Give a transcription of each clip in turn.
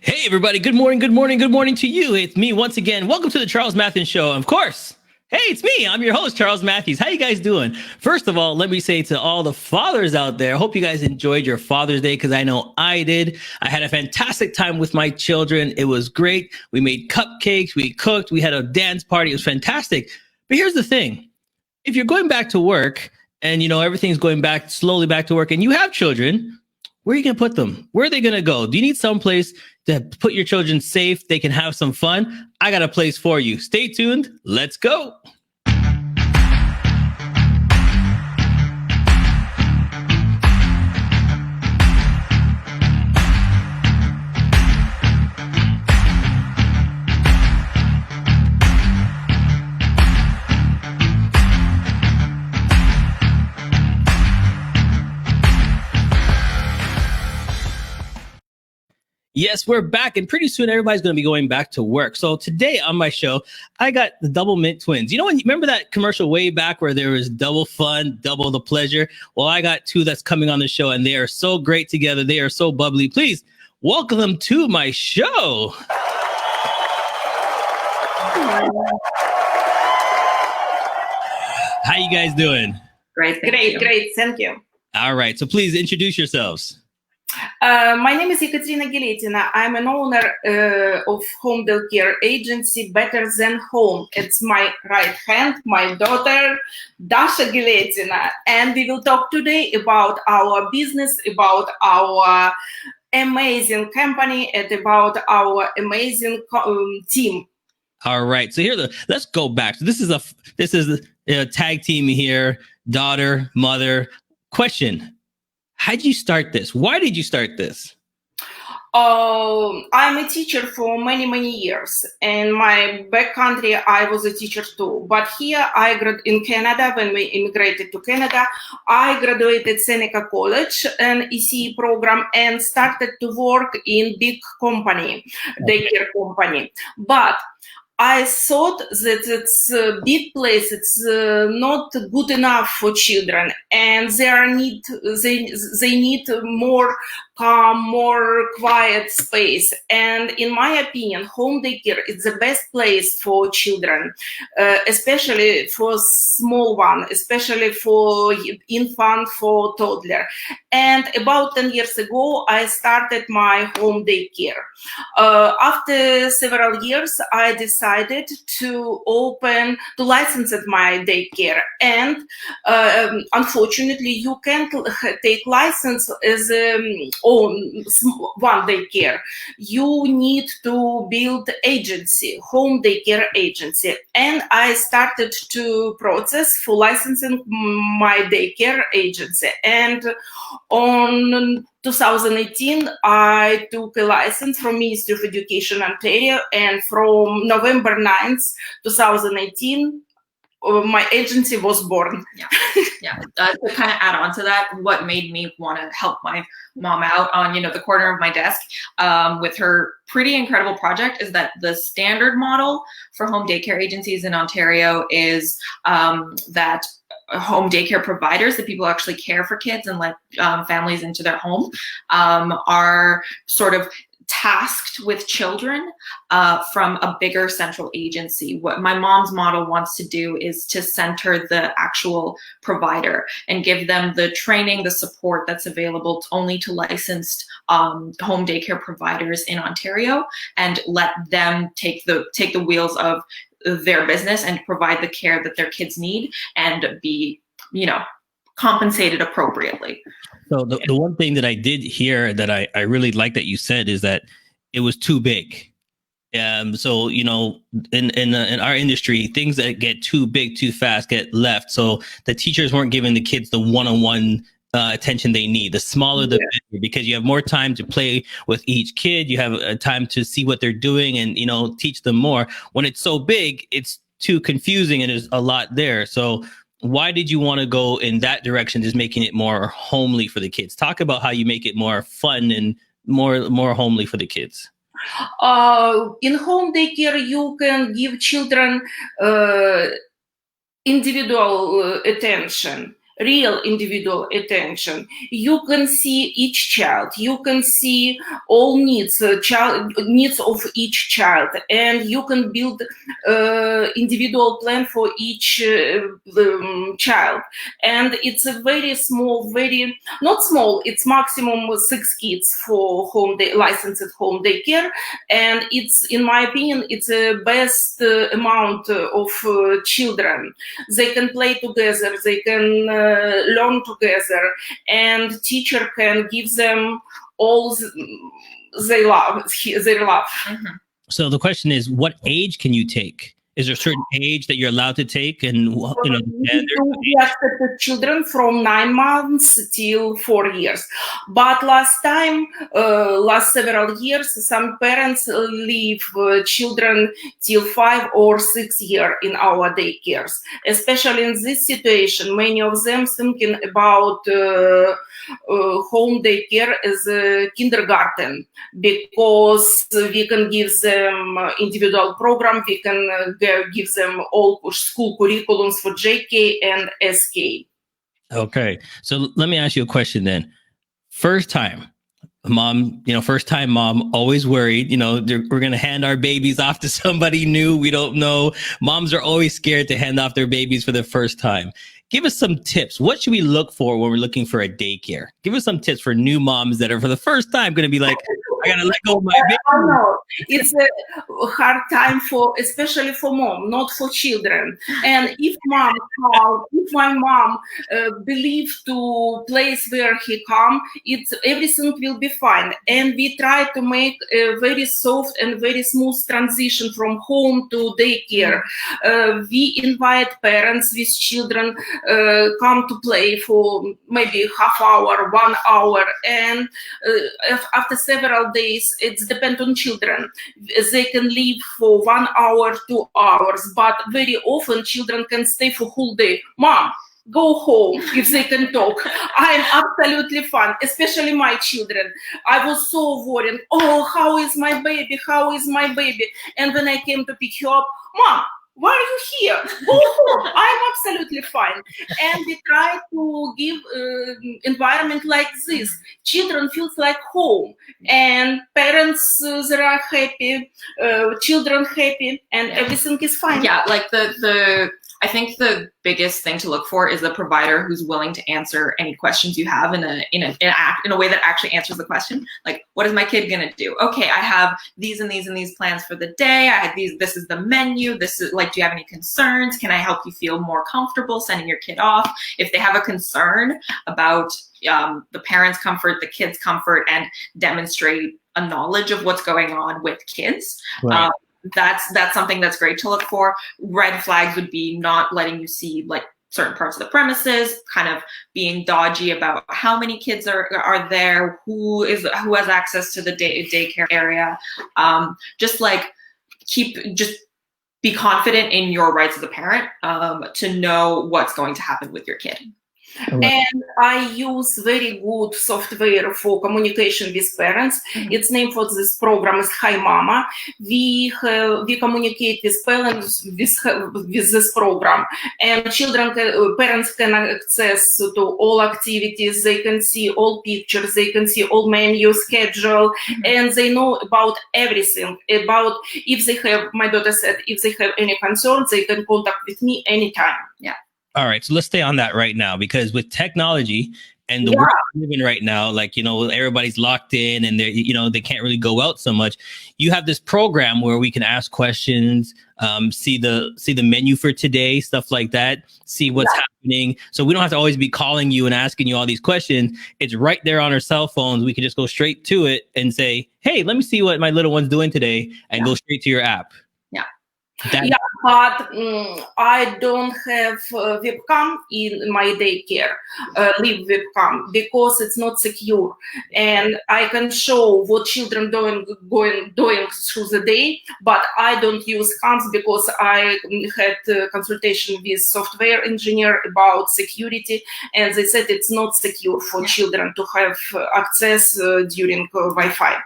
Hey, everybody. Good morning. Good morning. Good morning to you. It's me once again. Welcome to the Charles Matthews Show. Of course. Hey, it's me. I'm your host, Charles Matthews. How you guys doing? First of all, let me say to all the fathers out there, I hope you guys enjoyed your Father's Day because I know I did. I had a fantastic time with my children. It was great. We made cupcakes. We cooked. We had a dance party. It was fantastic. But here's the thing. If you're going back to work and, everything's going back slowly back to work and you have children, where are you going to put them? Where are they going to go? Do you need someplace to put your children safe? They can have some fun. I got a place for you. Stay tuned. Let's go. Yes, we're back, and pretty soon everybody's going to be going back to work. So today on my show, I got the Double Mint Twins. Remember that commercial way back where there was double fun, double the pleasure? Well, I got two that's coming on the show, and they are so great together. They are so bubbly. Please welcome them to my show. How you guys doing? Great. Thank you. All right. So please introduce yourselves. My name is Ekaterina Gueletina. I'm an owner of home daycare agency Better Than Home. It's my right hand, my daughter, Dasha Gueletina. And we will talk today about our business, about our amazing company, and about our amazing team. All right. So let's go back. So this is a tag team here, daughter, mother. Question. How did you start this? Why did you start this? I'm a teacher for many years. In my back country, I was a teacher too. But here, in Canada, when we immigrated to Canada, I graduated Seneca College, an ECE program, and started to work in big company, daycare company. But I thought that it's a big place. It's not good enough for children, and they need more calm, more quiet space. And in my opinion, home daycare is the best place for children, especially for small one, especially for infant, for toddler. And about 10 years ago, I started my home daycare. After several years, I decided to license my daycare. And unfortunately, you can't take license as one daycare. You need to build agency, home daycare agency. And I started to process for licensing my daycare agency. And on 2018, I took a license from Ministry of Education Ontario, and from November 9th, 2018, my agency was born. Yeah. To kind of add on to that, what made me want to help my mom out on, the corner of my desk with her pretty incredible project is that the standard model for home daycare agencies in Ontario is that home daycare providers, the people who actually care for kids and let families into their home, are sort of tasked with children from a bigger central agency. What my mom's model wants to do is to center the actual provider and give them the training, the support that's available only to licensed home daycare providers in Ontario, and let them take the wheels of their business and provide the care that their kids need and be, compensated appropriatly. So the one thing that I did hear that I really like that you said is that it was too big. So, in our industry, things that get too big too fast get left. So the teachers weren't giving the kids the one-on-one attention they need. The smaller the better, because you have more time to play with each kid. You have time to see what they're doing and, teach them more. When it's so big, it's too confusing and there's a lot there. So why did you want to go in that direction, just making it more homely for the kids? Talk about how you make it more fun and more homely for the kids. In home daycare, you can give children individual attention. real individual attention. You can see each child. You can see all needs, needs of each child, and you can build individual plan for each child. And it's a very small, very not small. It's maximum 6 kids for licensed home daycare, and it's, in my opinion, it's a best amount of children. They can play together. They can learn together, and teacher can give them all they love. Their love. Mhm. So the question is, what age can you take? Is there a certain age that you're allowed to take? And We accepted children from 9 months till 4 years. But last several years, some parents leave children till 5 or 6 years in our daycares. Especially in this situation, many of them thinking about home daycare as a kindergarten, because we can give them individual program, we can give them all school curriculums for JK and SK. Okay, so let me ask you a question then. First time mom, always worried, we're going to hand our babies off to somebody new we don't know. Moms are always scared to hand off their babies for the first time. Give us some tips. What should we look for when we're looking for a daycare? Give us some tips for new moms that are for the first time going to be like, I got to let go of my baby. I know. It's a hard time especially for mom, not for children. And if my mom believe to place where he come, everything will be fine. And we try to make a very soft and very smooth transition from home to daycare. We invite parents with children come to play for maybe half hour, 1 hour, and after several days, it depends on children. They can leave for 1 hour, 2 hours, but very often children can stay for whole day. Mom, go home if they can talk. I'm absolutely fine, especially my children. I was so worried. Oh, how is my baby? How is my baby? And when I came to pick her up, Mom, why are you here? Go home. I'm absolutely fine. And we try to give environment like this. Children feels like home, and parents they are happy, children happy, and everything is fine. Yeah, like I think the biggest thing to look for is a provider who's willing to answer any questions you have in a way that actually answers the question. Like, what is my kid gonna do? Okay, I have these and these and these plans for the day. I have these. This is the menu. This is like, do you have any concerns? Can I help you feel more comfortable sending your kid off? If they have a concern about the parents' comfort, the kids' comfort, and demonstrate a knowledge of what's going on with kids. Right. That's something that's great to look for. Red flags would be not letting you see like certain parts of the premises, kind of being dodgy about how many kids are there, who has access to the daycare area. Just be confident in your rights as a parent to know what's going to happen with your kid. And I use very good software for communication with parents. Mm-hmm. Its name for this program is Hi Mama. We communicate with parents with this program, and parents can access to all activities. They can see all pictures. They can see all menu schedule, mm-hmm. and they know about everything. About if they have, my daughter said, if they have any concerns, they can contact with me anytime. Yeah. All right, so let's stay on that right now, because with technology and the world we're living right now, like, everybody's locked in and they can't really go out so much. You have this program where we can ask questions, see the menu for today, stuff like that, see what's happening. So we don't have to always be calling you and asking you all these questions. It's right there on our cell phones. We can just go straight to it and say, hey, let me see what my little one's doing today, and go straight to your app. Yeah, but I don't have webcam in my daycare, live webcam, because it's not secure, and I can show what children doing through the day, but I don't use cams because I had a consultation with software engineer about security, and they said it's not secure for children to have access during Wi-Fi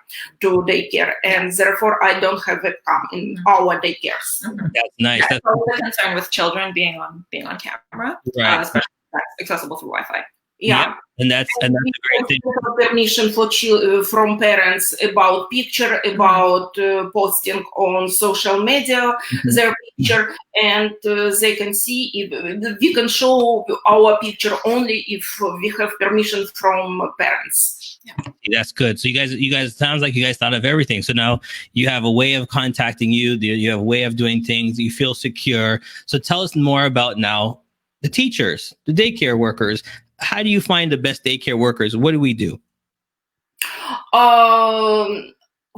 to daycare, and therefore I don't have webcam in our daycares. That's nice. That's a concern with children being on camera, right. Especially that's accessible through Wi-Fi. Yeah. And that's a great thing. Permission for from parents about picture, about posting on social media their picture, and they can see if we can show our picture only if we have permission from parents. Yeah. That's good. So you guys sounds like you guys thought of everything. So now you have a way of contacting you. You have a way of doing things. You feel secure. So tell us more about now the teachers, the daycare workers. How do you find the best daycare workers? What do we do?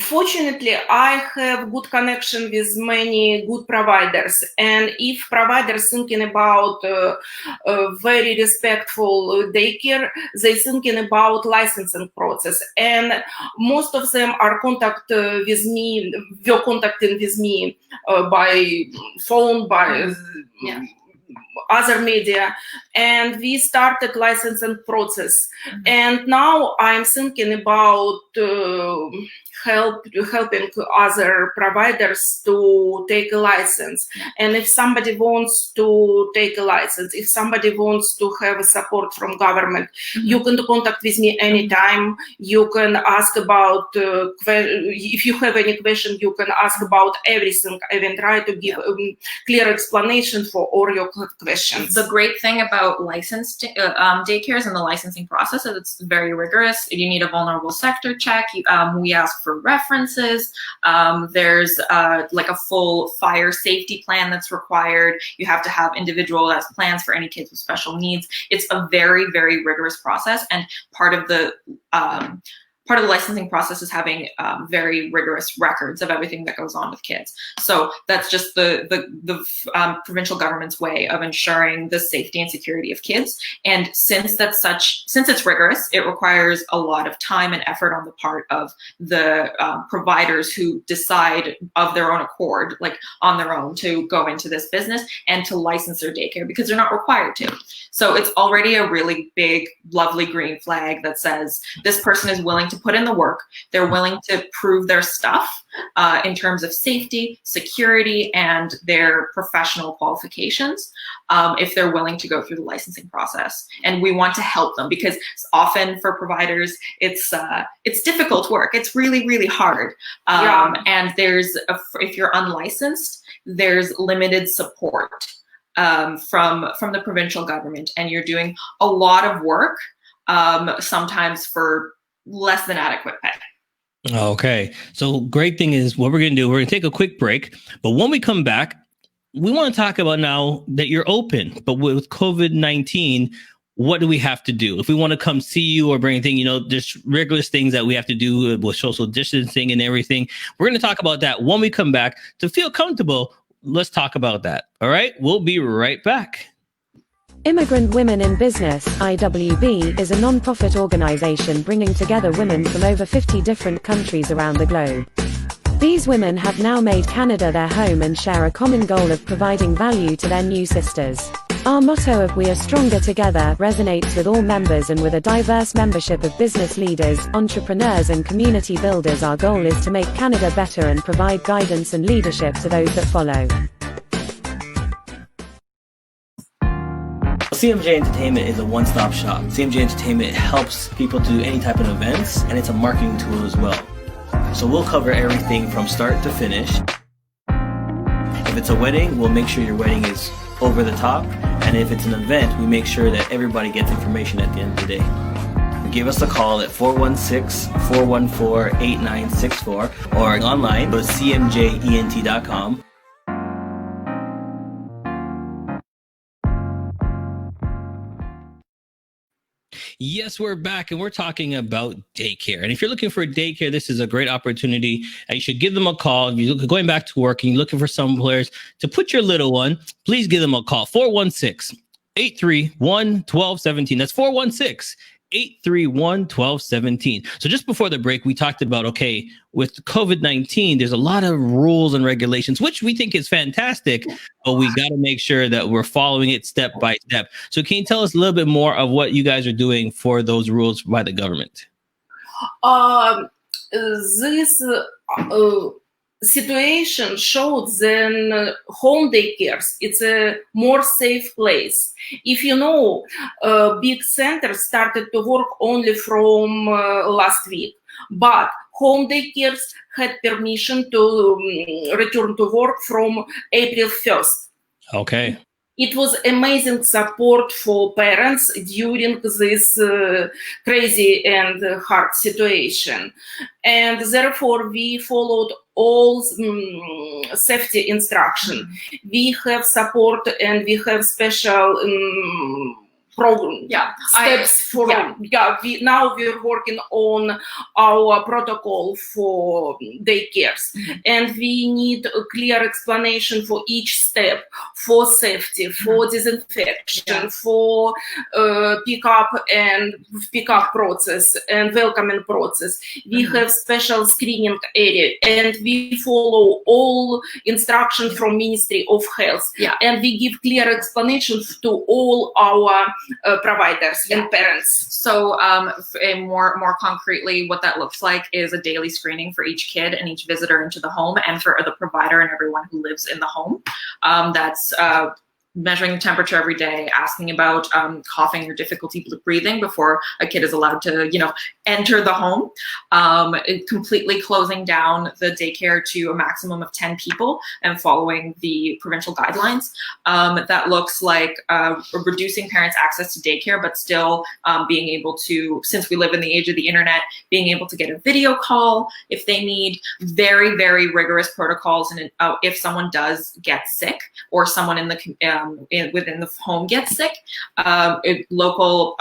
Fortunately, I have good connection with many good providers, and if providers thinking about very respectful daycare, they thinking about licensing process, and most of them are were contacting with me by phone, by other media, and we started licensing process. And now I'm thinking about helping other providers to take a license. And if somebody wants to take a license, if somebody wants to have a support from government, you can contact with me anytime. You can ask about if you have any question, you can ask about everything. I will try to give clear explanation for all your questions. The great thing about licensed daycares and the licensing process is it's very rigorous. You need a vulnerable sector check. We ask for references. There's like a full fire safety plan that's required. You have to have individualized plans for any kids with special needs. It's a very, very rigorous process, and part of the licensing process is having very rigorous records of everything that goes on with kids. So that's just the provincial government's way of ensuring the safety and security of kids. And since it's rigorous, it requires a lot of time and effort on the part of the providers who decide of their own accord, like on their own, to go into this business and to license their daycare, because they're not required to. So it's already a really big, lovely green flag that says this person is willing to put in the work. They're willing to prove their stuff in terms of safety, security, and their professional qualifications if they're willing to go through the licensing process. And we want to help them, because often for providers, it's difficult work. It's really, really hard. And if you're unlicensed, there's limited support from the provincial government, and you're doing a lot of work sometimes for less than adequate pay. Okay. So great thing is what we're going to do. We're going to take a quick break, but when we come back, we want to talk about now that you're open, but with COVID-19, what do we have to do? If we want to come see you or bring anything, there's rigorous things that we have to do with social distancing and everything. We're going to talk about that when we come back. To feel comfortable, let's talk about that. All right. We'll be right back. Immigrant Women in Business, IWB, is a non-profit organization bringing together women from over 50 different countries around the globe. These women have now made Canada their home and share a common goal of providing value to their new sisters. Our motto of "We are stronger together" resonates with all members, and with a diverse membership of business leaders, entrepreneurs and community builders, our goal is to make Canada better and provide guidance and leadership to those that follow. CMJ Entertainment is a one-stop shop. CMJ Entertainment helps people do any type of events, and it's a marketing tool as well. So we'll cover everything from start to finish. If it's a wedding, we'll make sure your wedding is over the top. And if it's an event, we make sure that everybody gets information at the end of the day. Give us a call at 416-414-8964 or online, go to cmjent.com. Yes, we're back, and we're talking about daycare. And if you're looking for a daycare, this is a great opportunity. You should give them a call. If you're going back to work and you're looking for somewhere to put your little one, please give them a call. 416-831-1217. That's 416-831-1217. So just before the break, we talked about, okay, with COVID-19, there's a lot of rules and regulations, which we think is fantastic, but we got to make sure that we're following it step by step. So can you tell us a little bit more of what you guys are doing for those rules by the government? situation showed that home daycares, it's a more safe place. If you know, big centers started to work only from last week, but home daycares had permission to return to work from April 1st. Okay. It was amazing support for parents during this crazy and hard situation. And therefore, we followed all safety instruction. We have support and we have special program steps for now we're working on our protocol for daycares, and we need a clear explanation for each step, for safety, for disinfection, for pick-up process and welcoming process. We have special screening area, and we follow all instructions from Ministry of Health, and we give clear explanations to all our providers and parents. So more concretely, what that looks like is a daily screening for each kid and each visitor into the home, and for the provider and everyone who lives in the home. That's measuring the temperature every day, asking about coughing or difficulty breathing before a kid is allowed to, enter the home, completely closing down the daycare to a maximum of 10 people and following the provincial guidelines. That looks like reducing parents' access to daycare, but still being able to, since we live in the age of the internet, being able to get a video call if they need. Very, very rigorous protocols, and if someone does get sick or someone in the within the home gets sick, local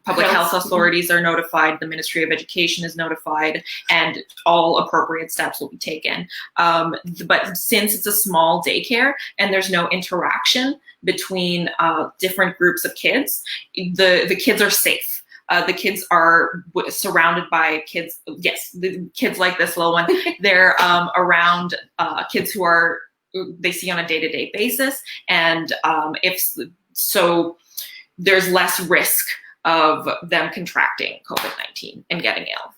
public health authorities are notified, the Ministry of Education is notified, and all appropriate steps will be taken. But since it's a small daycare and there's no interaction between different groups of kids, the kids are safe. The kids are surrounded by kids. Yes, the kids like this little one. They're around kids who they see on a day-to-day basis, and there's less risk of them contracting COVID-19 and getting ill.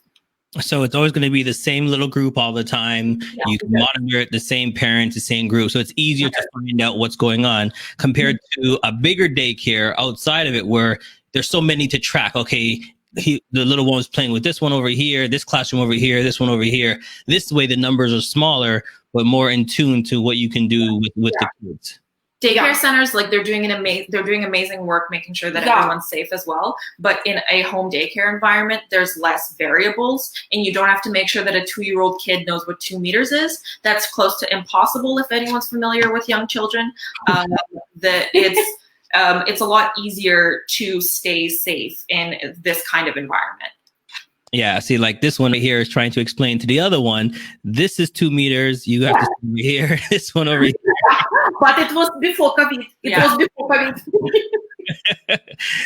So it's always going to be the same little group all the time. You can monitor it, the same parents, the same group. So it's easier to find out what's going on compared to a bigger daycare outside of it where there's so many to track. Okay, the little one was playing with this one over here, this classroom over here, this one over here. This way the numbers are smaller, but more in tune to what you can do with the kids. Daycare centers, they're doing amazing work making sure that everyone's safe as well. But in a home daycare environment, there's less variables, and you don't have to make sure that a 2-year-old kid knows what 2 meters is. That's close to impossible if anyone's familiar with young children. It's a lot easier to stay safe in this kind of environment. Yeah, see, like this one right here is trying to explain to the other one, this is 2 meters, you have to stay over here, this one over here. But it was before COVID. It was before COVID.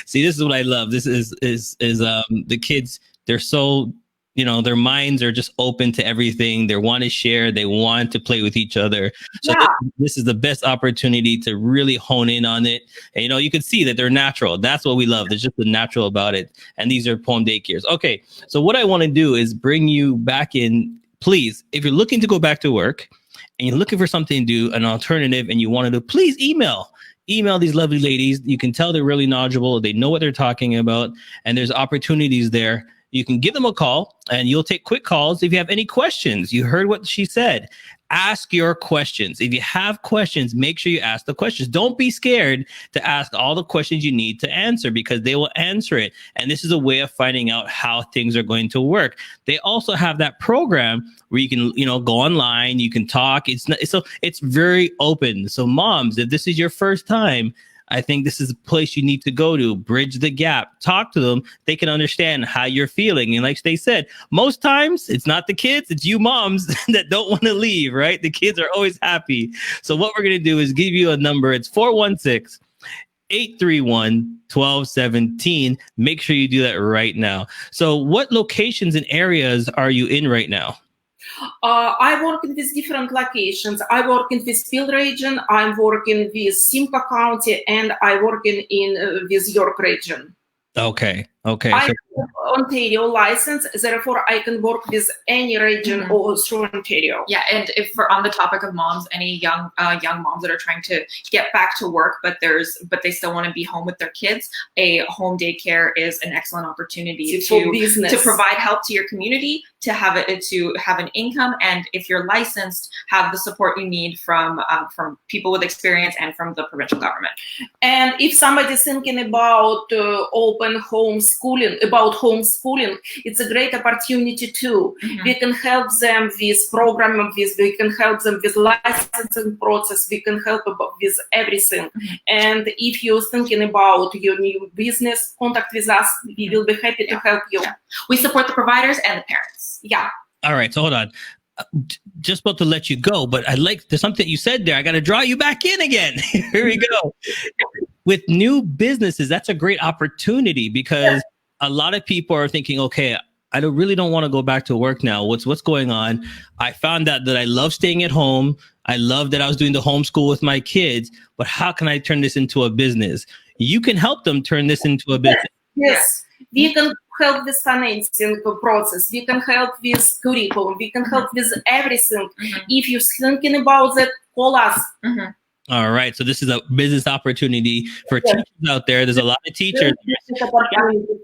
See, this is what I love. This is the kids, they're so, their minds are just open to everything. They want to share. They want to play with each other. So this is the best opportunity to really hone in on it. And, you can see that they're natural. That's what we love. There's just the natural about it. And these are home daycares. Okay. So what I want to do is bring you back in. Please, if you're looking to go back to work and you're looking for something to do, an alternative, and you want to do, please email these lovely ladies. You can tell they're really knowledgeable. They know what they're talking about. And there's opportunities there. You can give them a call, and you'll take quick calls. If you have any questions, you heard what she said. Ask your questions. If you have questions, make sure you ask the questions. Don't be scared to ask all the questions you need to answer, because they will answer it. And this is a way of finding out how things are going to work. They also have that program where you can, go online, you can talk. It's very open. So moms, if this is your first time, I think this is a place you need to go to. Bridge the gap. Talk to them. They can understand how you're feeling. And like they said, most times it's not the kids, it's you moms that don't want to leave, right? The kids are always happy. So what we're going to do is give you a number. It's 416-831-1217. Make sure you do that right now. So what locations and areas are you in right now? I work with different locations. I work in this Peel region. I'm working with Simcoe County, and I work with York region. Okay. Okay. I So have Ontario license, therefore I can work with any region or through Ontario. Yeah, and if for on the topic of moms, any young moms that are trying to get back to work, but they still want to be home with their kids, a home daycare is an excellent opportunity to provide help to your community, to have an income, and if you're licensed, have the support you need from people with experience and from the provincial government. And if somebody's thinking about open homeschooling, it's a great opportunity too. We can help them with programming, we can help them with licensing process, we can help with everything. And if you're thinking about your new business, contact with us. We will be happy to help you. We support the providers and the parents. Yeah. all right. So hold on. Just about to let you go, but there's something you said there. I got to draw you back in again. Here we go. With new businesses, that's a great opportunity because a lot of people are thinking, okay, I really don't want to go back to work now. What's going on? I found out that I love staying at home. I love that I was doing the homeschool with my kids, but how can I turn this into a business? You can help them turn this into a business. Yes. We can help with financing process. We can help with curriculum. We can help with everything. If you're thinking about that, call us. All right. So this is a business opportunity for teachers out there. There's a lot of teachers.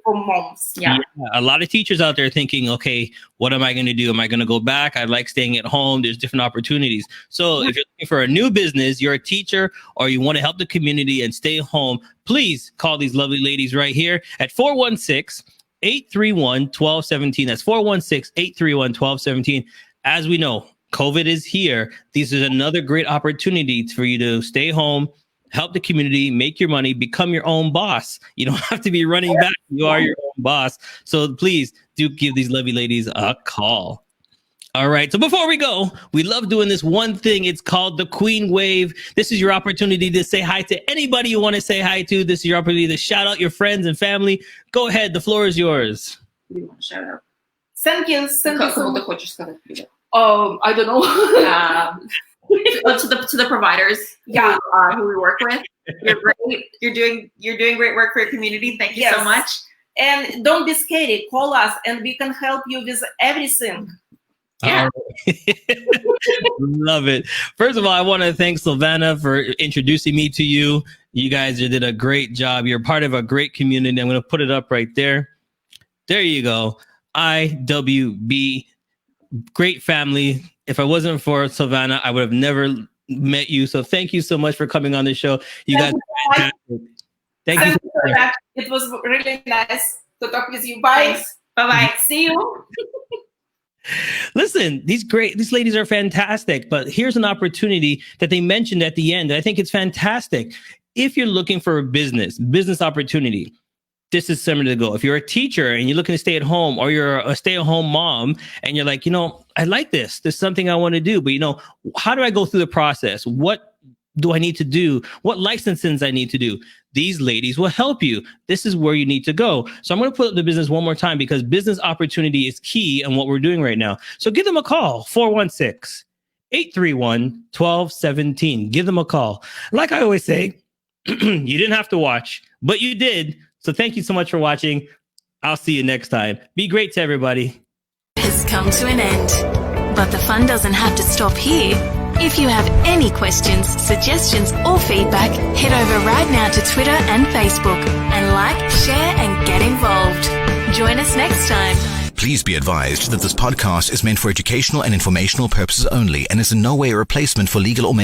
For moms. Yeah. A lot of teachers out there thinking, okay, what am I going to do? Am I going to go back? I like staying at home. There's different opportunities. So if you're looking for a new business, you're a teacher, or you want to help the community and stay home, please call these lovely ladies right here at 416-831-1217. That's 416-831-1217. As we know, COVID is here. This is another great opportunity for you to stay home, help the community, make your money, become your own boss. You don't have to be running back. You are your own boss. So please do give these lovely ladies a call. All right. So before we go, we love doing this one thing. It's called the Queen Wave. This is your opportunity to say hi to anybody you want to say hi to. This is your opportunity to shout out your friends and family. Go ahead. The floor is yours. We want to shout out. Thank you. Thank you so much. I don't know. To the providers, who we work with. You're great. You're doing great work for your community. Thank you so much. And don't be scared. Call us, and we can help you with everything. Yeah. Love it. First of all, I want to thank Silvana for introducing me to you. You guys did a great job. You're part of a great community. I'm going to put it up right there. There you go. IWB. Great family. If I wasn't for Silvana, I would have never met you. So thank you so much for coming on the show. You guys are fantastic. Thank you. It was really nice to talk with you. Bye. Bye-bye. See you. Listen, these ladies are fantastic, but here's an opportunity that they mentioned at the end. I think it's fantastic. If you're looking for a business opportunity, this is somewhere to go. If you're a teacher and you're looking to stay at home, or you're a stay-at-home mom and you're like, I like this. There's something I want to do, but how do I go through the process? What do I need to do? What licensings I need to do? These ladies will help you. This is where you need to go. So I'm going to put up the business one more time because business opportunity is key in what we're doing right now. So give them a call, 416-831-1217. Give them a call. Like I always say, you didn't have to watch, but you did. So thank you so much for watching. I'll see you next time. Be great to everybody. Has come to an end, but the fun doesn't have to stop here. If you have any questions, suggestions, or feedback, head over right now to Twitter and Facebook and like, share, and get involved. Join us next time. Please be advised that this podcast is meant for educational and informational purposes only and is in no way a replacement for legal or